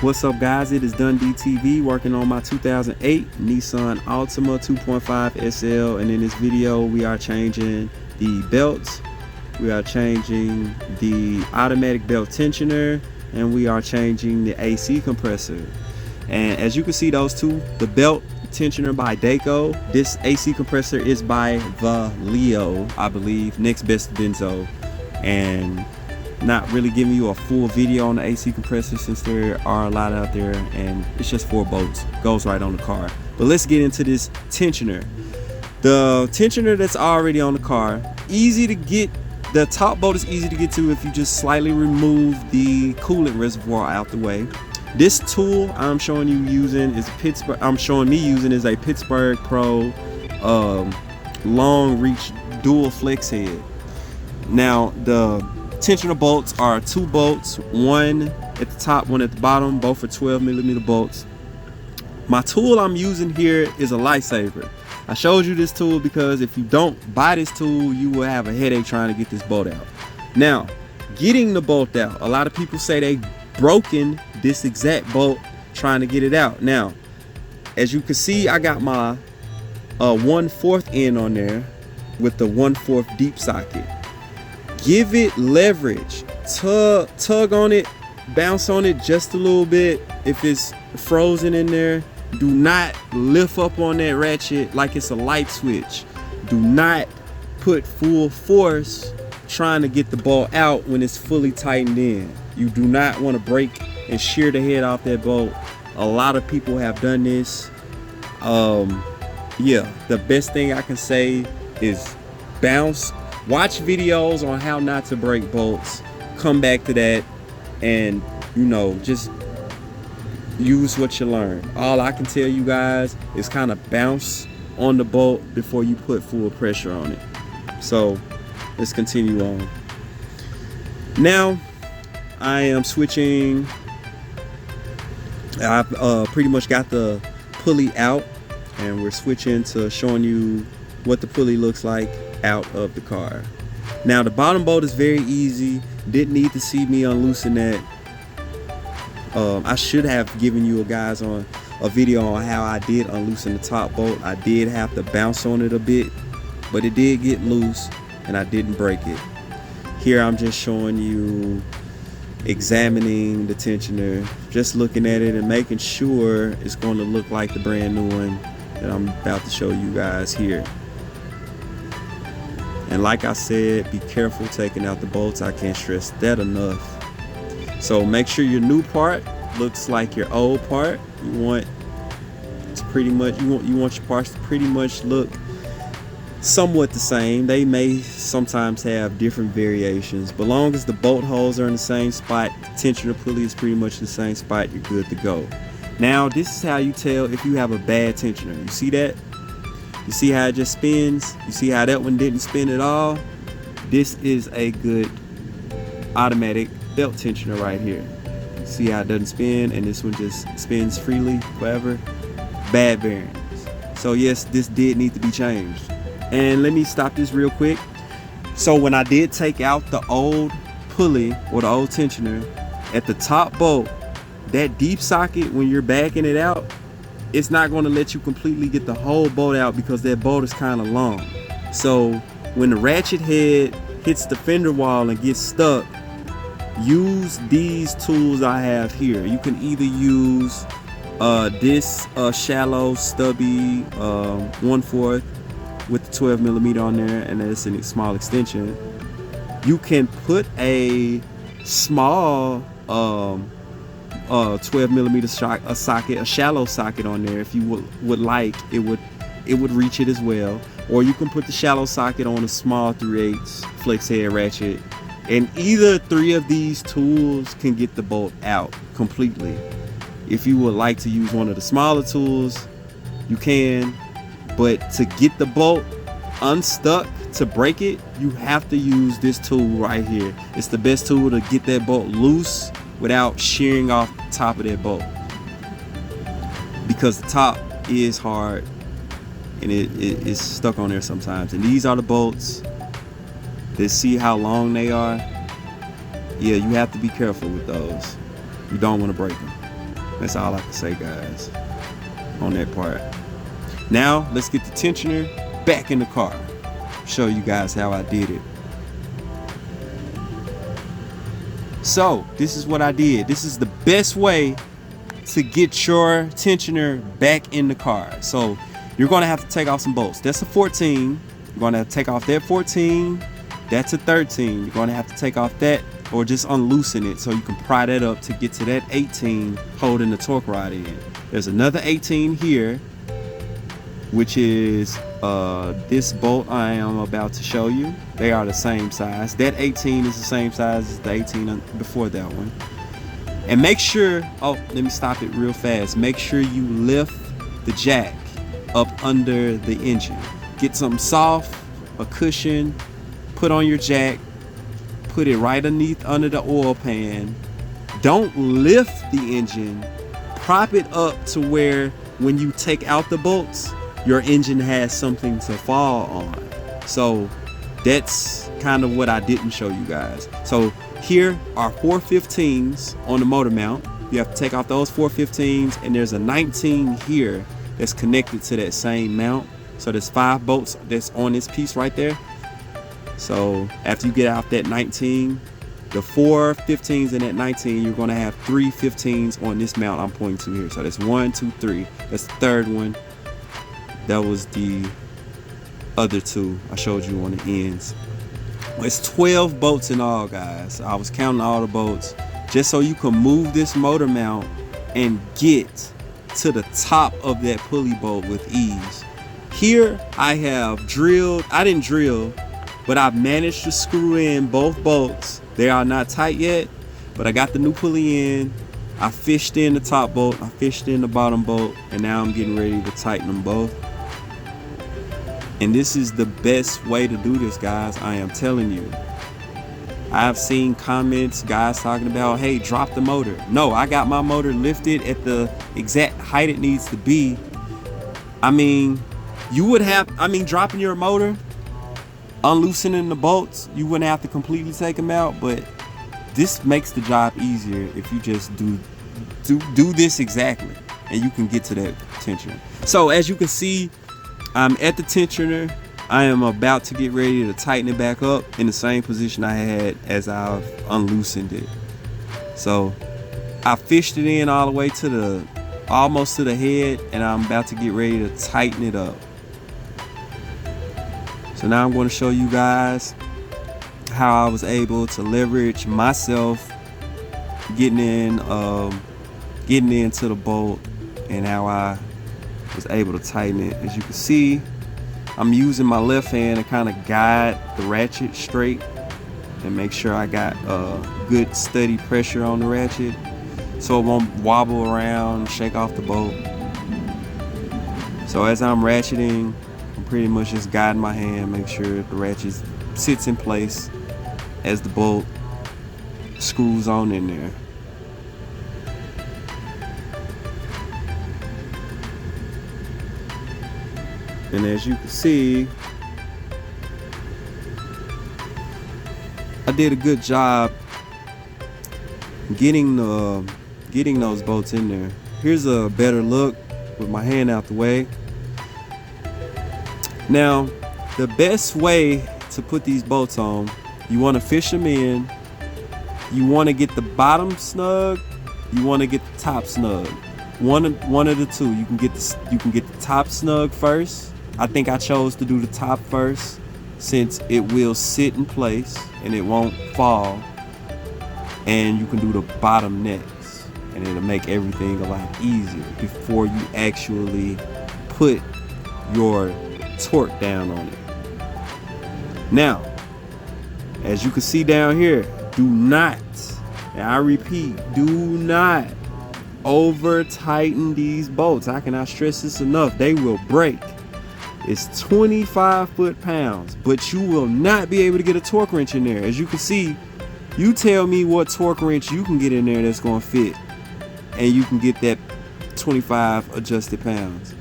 What's up guys, it is Done DTV working on my 2008 Nissan Altima 2.5 SL, and in this video we are changing the belts, we are changing the automatic belt tensioner, and we are changing the AC compressor. And as you can see, those two, the belt tensioner by Daco, this AC compressor is by the Leo, I believe, next best Benzo. And not really giving you a full video on the AC compressor since there are a lot out there, and it's just 4 bolts, goes right on the car. But let's get into this tensioner. The tensioner that's already on the car, easy to get. The top bolt is easy to get to if you just slightly remove the coolant reservoir out the way. This tool I'm showing you using is a Pittsburgh Pro long reach dual flex head. Now the tensioner bolts are 2 bolts, one at the top, one at the bottom, both are 12mm bolts. My tool I'm using here is a lifesaver. I showed you this tool because if you don't buy this tool, you will have a headache trying to get this bolt out. Now, getting the bolt out, a lot of people say they broken this exact bolt trying to get it out. Now, as you can see, I got my 1/4 end on there with the 1/4 deep socket. Give it leverage, tug on it, bounce on it just a little bit. If it's frozen in there, do not lift up on that ratchet like it's a light switch. Do not put full force trying to get the bolt out when it's fully tightened in. You do not want to break and shear the head off that bolt. A lot of people have done this. Yeah, the best thing I can say is bounce. Watch videos on how not to break bolts, come back to that, and just use what you learn. All I can tell you guys is kind of bounce on the bolt before you put full pressure on it. So let's continue on. Now I am switching. I've pretty much got the pulley out, and we're switching to showing you what the pulley looks like out of the car. Now the bottom bolt is very easy. Didn't need to see me unloosen that. I should have given you guys on a video on how I did unloosen the top bolt. I did have to bounce on it a bit, but it did get loose and I didn't break it. Here I'm just showing you examining the tensioner, just looking at it and making sure it's going to look like the brand new one that I'm about to show you guys here. And like I said, be careful taking out the bolts. I can't stress that enough. So make sure your new part looks like your old part. You want your parts to pretty much look somewhat the same. They may sometimes have different variations, but long as the bolt holes are in the same spot, the tensioner pulley is pretty much the same spot, you're good to go. Now this is how you tell if you have a bad tensioner. You see that? You see how it just spins? You see how that one didn't spin at all? This is a good automatic belt tensioner right here. See how it doesn't spin, and this one just spins freely forever? Bad bearings. So yes, this did need to be changed. And let me stop this real quick. So when I did take out the old pulley or the old tensioner, at the top bolt, that deep socket, when you're backing it out, it's not going to let you completely get the whole bolt out because that bolt is kind of long. So when the ratchet head hits the fender wall and gets stuck, use these tools I have here. You can either use this shallow stubby 1/4 with the 12mm on there, and it's a small extension. You can put a small 12mm socket, a shallow socket on there if you would like. It would reach it as well. Or you can put the shallow socket on a small 3/8 flex head ratchet, and either 3 of these tools can get the bolt out completely. If you would like to use one of the smaller tools, you can, but to get the bolt unstuck, to break it, you have to use this tool right here. It's the best tool to get that bolt loose without shearing off the top of that bolt, because the top is hard and it's stuck on there sometimes. And these are the bolts. Let's see how long they are. Yeah, you have to be careful with those. You don't want to break them. That's all I can say, guys, on that part. Now let's get the tensioner back in the car. Show you guys how I did it. So this is what I did. This is the best way to get your tensioner back in the car. So you're going to have to take off some bolts. That's a 14. You're going to have to take off that 14. That's a 13. You're going to have to take off that, or just unloosen it so you can pry that up to get to that 18 holding the torque rod in. There's another 18 here, which is this bolt I am about to show you. They are the same size. That 18 is the same size as the 18 before that one. And make sure, oh, let me stop it real fast. Make sure you lift the jack up under the engine. Get something soft, a cushion, put on your jack, put it right under the oil pan. Don't lift the engine. Prop it up to where when you take out the bolts, your engine has something to fall on. So that's kind of what I didn't show you guys. So here are 4 15s on the motor mount. You have to take off those 4 15s, and there's a 19 here that's connected to that same mount. So there's 5 bolts that's on this piece right there. So after you get out that 19, the 4 15s in that 19, you're going to have 3 15s on this mount I'm pointing to here. So that's 1, 2, 3. That's the third one. That was the other 2 I showed you on the ends. It's 12 bolts in all, guys. I was counting all the bolts just so you can move this motor mount and get to the top of that pulley bolt with ease. Here I have drilled, I didn't drill, but I've managed to screw in both bolts. They are not tight yet, but I got the new pulley in. I fished in the top bolt, I fished in the bottom bolt, and now I'm getting ready to tighten them both. And this is the best way to do this, guys. I am telling you. I've seen comments, guys talking about, hey, drop the motor. No, I got my motor lifted at the exact height it needs to be. I mean, you would have, dropping your motor, unloosening the bolts, you wouldn't have to completely take them out, but this makes the job easier if you just do this exactly, and you can get to that tensioner. So as you can see, I'm at the tensioner. I am about to get ready to tighten it back up in the same position I had as I've unloosened it. So I fished it in all the way to almost to the head, and I'm about to get ready to tighten it up. So now I'm going to show you guys how I was able to leverage myself getting into the bolt, and how I was able to tighten it. As you can see, I'm using my left hand to kind of guide the ratchet straight and make sure I got good steady pressure on the ratchet so it won't wobble around, shake off the bolt. So as I'm ratcheting, I'm pretty much just guiding my hand, make sure the ratchet sits in place as the bolt screws on in there. And as you can see, I did a good job getting those bolts in there. Here's a better look with my hand out the way. Now, the best way to put these bolts on, you want to fish them in. You want to get the bottom snug. You want to get the top snug. One of the two. You can get the top snug first. I think I chose to do the top first since it will sit in place and it won't fall. And you can do the bottom next, and it'll make everything a lot easier before you actually put your torque down on it. Now, as you can see down here, do not, and I repeat, do not over tighten these bolts. I cannot stress this enough. They will break. It's 25 foot-pounds, but you will not be able to get a torque wrench in there. As you can see, you tell me what torque wrench you can get in there that's going to fit, and you can get that 25 adjusted pounds.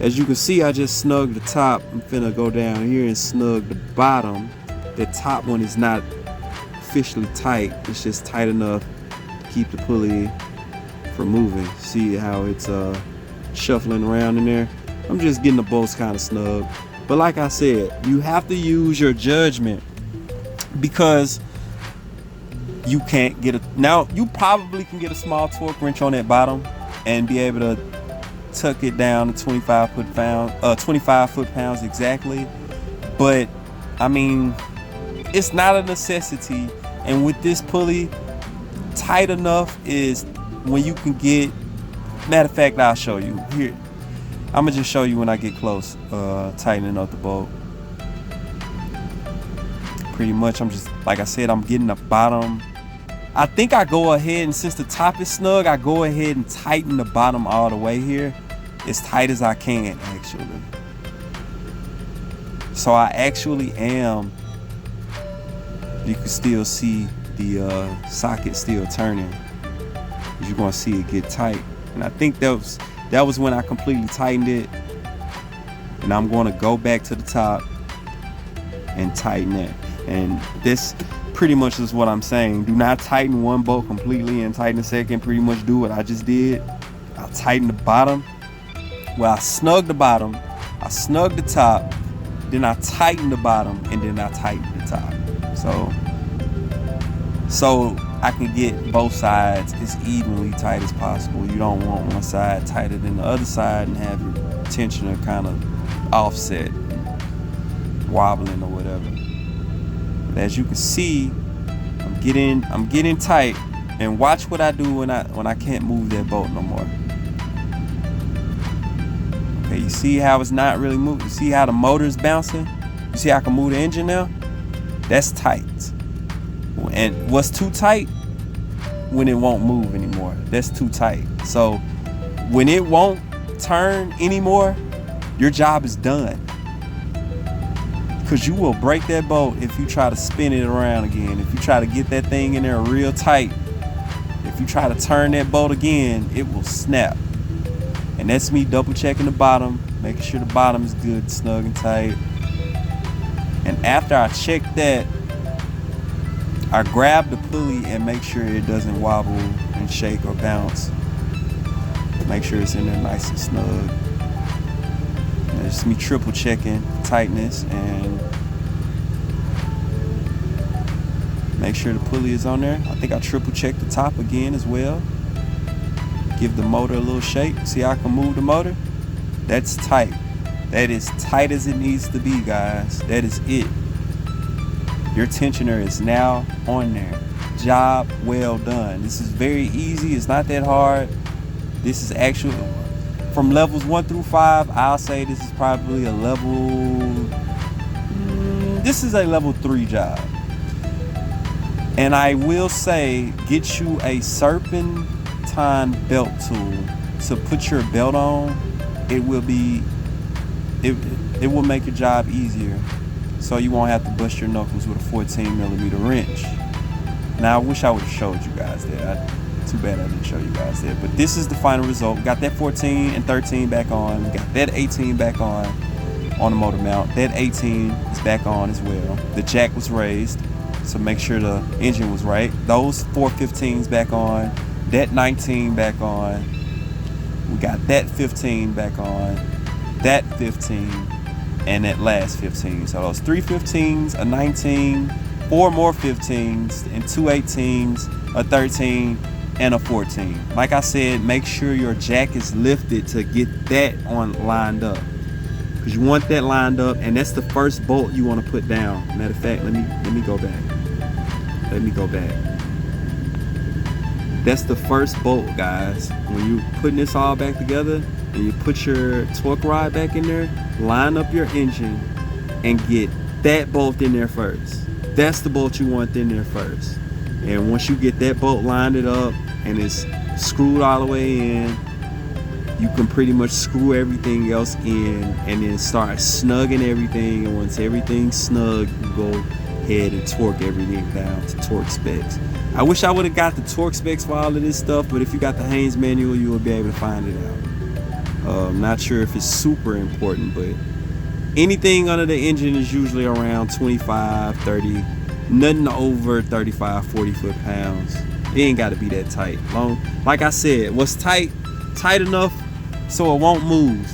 As you can see, I just snugged the top. I'm finna go down here and snug the bottom. The top one is not officially tight. It's just tight enough to keep the pulley for moving. See how it's shuffling around in there? I'm just getting the bolts kind of snug. But like I said, you have to use your judgment, because you can't get now you probably can get a small torque wrench on that bottom and be able to tuck it down to 25 foot-pounds exactly. But I mean, it's not a necessity. And with this pulley, tight enough is when you can get, matter of fact, I'll show you here. I'm gonna just show you when I get close, tightening up the bolt. Pretty much, I'm just, like I said, I'm getting the bottom. I think I go ahead, and since the top is snug, I go ahead and tighten the bottom all the way here, as tight as I can actually. So I actually am, you can still see the socket still turning. You're gonna see it get tight. And I think that was when I completely tightened it. And I'm gonna go back to the top and tighten it. And this pretty much is what I'm saying. Do not tighten one bolt completely and tighten the second. Pretty much do what I just did. I'll tighten the bottom. Well, I snug the bottom, I snug the top, then I tighten the bottom, and then I tighten the top. So I can get both sides as evenly tight as possible. You don't want one side tighter than the other side and have your tensioner kind of offset, wobbling or whatever. But as you can see, I'm getting tight. And watch what I do when I can't move that bolt no more. Okay, you see how it's not really moving? You see how the motor is bouncing? You see how I can move the engine now? That's tight. And what's too tight? When it won't move anymore. That's too tight. So when it won't turn anymore, your job is done. Because you will break that bolt if you try to spin it around again. If you try to get that thing in there real tight, if you try to turn that bolt again, it will snap. And that's me double checking the bottom, making sure the bottom is good, snug and tight. And after I check that, I grab the pulley and make sure it doesn't wobble and shake or bounce. Make sure it's in there nice and snug. And it's me triple checking tightness and make sure the pulley is on there. I think I triple checked the top again as well. Give the motor a little shake. See how I can move the motor? That's tight. That is tight as it needs to be, guys. That is it. Your tensioner is now on there. Job well done. This is very easy. It's not that hard. This is actually, from levels 1 through 5, I'll say this is probably a this is a level 3 job. And I will say, get you a serpentine belt tool to put your belt on. It will make your job easier, so you won't have to bust your knuckles with a 14mm wrench. Now I wish I would have showed you guys that. Too bad I didn't show you guys that. But this is the final result. We got that 14 and 13 back on. We got that 18 back on the motor mount. That 18 is back on as well. The jack was raised, so make sure the engine was right. Those 4 15s back on. That 19 back on. We got that 15 back on. That 15 and that last 15. So those 3 15s, a 19, 4 more 15s, and 2 18s, a 13, and a 14. Like I said, make sure your jack is lifted to get that on lined up, because you want that lined up, and that's the first bolt you want to put down. Matter of fact, let me go back. Let me go back. That's the first bolt, guys. When you're putting this all back together and you put your torque rod back in there, line up your engine and get that bolt in there first. That's the bolt you want in there first. And once you get that bolt lined it up and it's screwed all the way in, you can pretty much screw everything else in and then start snugging everything. And once everything's snug, you go ahead and torque everything down to torque specs. I wish I would have got the torque specs for all of this stuff, but if you got the Haynes manual, you will be able to find it out. I'm not sure if it's super important, but anything under the engine is usually around 25, 30, nothing over 35, 40 foot-pounds. It ain't got to be that tight. Like I said, what's tight enough so it won't move.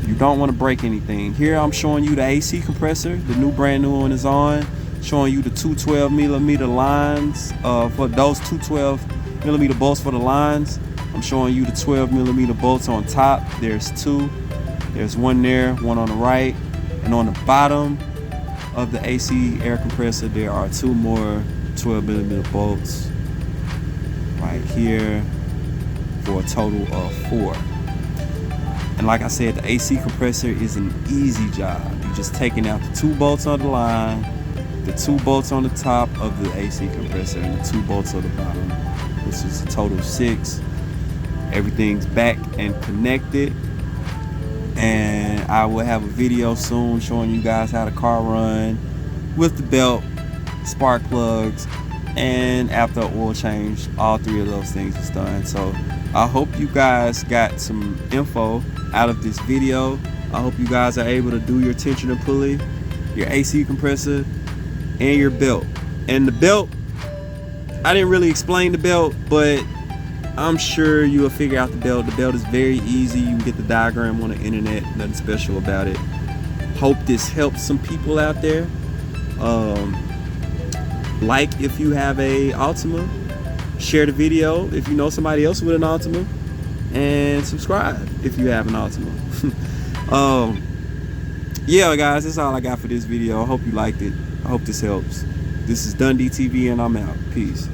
You don't want to break anything. Here I'm showing you the AC compressor. The new brand new one is on. Showing you the 212mm lines for those 212mm bolts for the lines. I'm showing you the 12mm bolts on top. There's two. There's one there, one on the right, and on the bottom of the AC air compressor there are two more 12mm bolts right here for a total of 4. And like I said, the AC compressor is an easy job. You're just taking out the 2 bolts on the line, the 2 bolts on the top of the AC compressor, and the 2 bolts on the bottom, which is a total of 6. Everything's back and connected. And I will have a video soon showing you guys how the car run with the belt, spark plugs, and after oil change. All 3 of those things is done. So I hope you guys got some info out of this video. I hope you guys are able to do your tensioner pulley, your AC compressor, and your belt. And the belt, I didn't really explain the belt, but I'm sure you will figure out the belt. The belt is very easy. You can get the diagram on the internet. Nothing special about it. Hope this helps some people out there. Like if you have a Altima. Share the video if you know somebody else with an Altima. And subscribe if you have an Altima. Yeah, guys, that's all I got for this video. I hope you liked it. I hope this helps. This is Dundee TV, and I'm out. Peace.